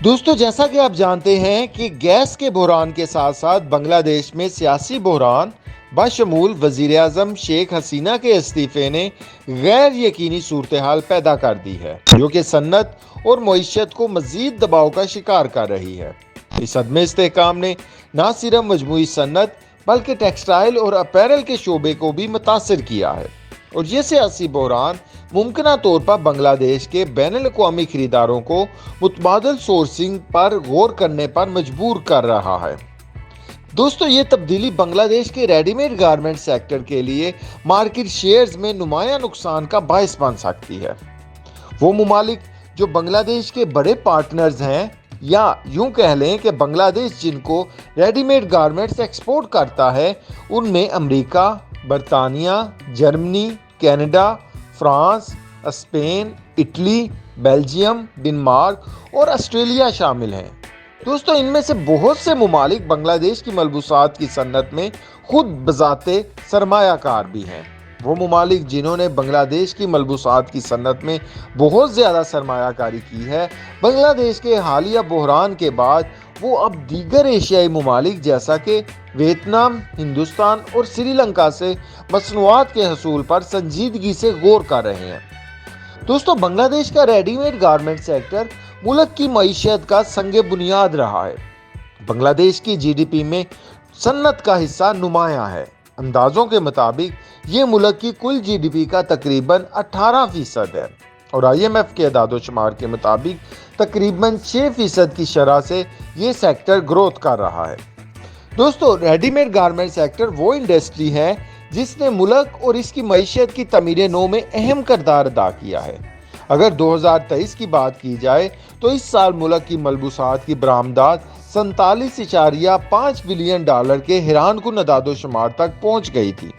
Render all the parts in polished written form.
دوستو جیسا کہ آپ جانتے ہیں کہ گیس کے بحران کے ساتھ ساتھ بنگلہ دیش میں سیاسی بحران بشمول وزیر اعظم شیخ حسینہ کے استعفے نے غیر یقینی صورتحال پیدا کر دی ہے جو کہ صنعت اور معیشت کو مزید دباؤ کا شکار کر رہی ہے۔ اس عدم استحکام نے نہ صرف مجموعی صنعت بلکہ ٹیکسٹائل اور اپیرل کے شعبے کو بھی متاثر کیا ہے، اور یہ سیاسی بحران ممکنہ طور پر بنگلہ دیش کے بین الاقوامی خریداروں کو متبادل سورسنگ پر غور کرنے پر مجبور کر رہا ہے۔ دوستو یہ تبدیلی بنگلہ دیش کے ریڈی میڈ گارمنٹ سیکٹر کے لیے مارکیٹ شیئرز میں نمایاں نقصان کا باعث بن سکتی ہے۔ وہ ممالک جو بنگلہ دیش کے بڑے پارٹنرز ہیں، یا یوں کہہ لیں کہ بنگلہ دیش جن کو ریڈی میڈ گارمنٹس ایکسپورٹ کرتا ہے، ان میں امریکہ، برطانیہ، Germany, Canada, France, Spain, Italy, Belgium, Denmark اور آسٹریلیا شامل ہیں۔ دوستو ان میں سے بہت سے ممالک بنگلہ دیش کی ملبوسات کی صنعت میں خود بذات سرمایہ کار بھی ہیں۔ وہ ممالک جنہوں نے بنگلہ دیش کی ملبوسات کی صنعت میں بہت زیادہ سرمایہ کاری کی ہے، بنگلہ دیش کے حالیہ بحران کے بعد وہ اب دیگر ایشیائی ممالک جیسا کہ ویتنام، ہندوستان اور سری لنکا سے مصنوعات کے حصول پر سنجیدگی سے غور کر رہے ہیں۔ دوستو بنگلہ دیش کا ریڈی میڈ گارمنٹ سیکٹر ملک کی معیشت کا سنگ بنیاد رہا ہے۔ بنگلہ دیش کی جی ڈی پی میں صنعت کا حصہ نمایاں ہے۔ اندازوں کے مطابق یہ ملک کی کل جی ڈی پی کا تقریباً 18% ہے، اور آئی ایم ایف کے اعداد و شمار کے مطابق تقریباً 6% کی شرح سے یہ سیکٹر گروتھ کر رہا ہے۔ دوستو ریڈی میڈ گارمنٹ سیکٹر وہ انڈسٹری ہے جس نے ملک اور اس کی معیشت کی تعمیر نو میں اہم کردار ادا کیا ہے۔ اگر 2023 کی بات کی جائے تو اس سال ملک کی ملبوسات کی برآمدات 47.5 بلین ڈالر کے حیران کن اعداد و شمار تک پہنچ گئی تھی۔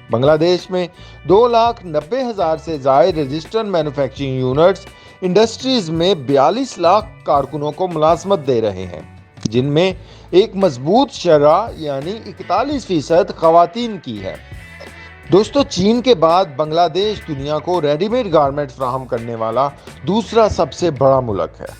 بنگلہ دیش میں 2,90,000 سے زائد رجسٹرڈ مینوفیکچرنگ یونٹس انڈسٹریز میں 42 لاکھ کارکنوں کو ملازمت دے رہے ہیں، جن میں ایک مضبوط شرح یعنی 41% خواتین کی ہے۔ دوستو چین کے بعد بنگلہ دیش دنیا کو ریڈی میڈ گارمنٹ فراہم کرنے والا دوسرا سب سے بڑا ملک ہے۔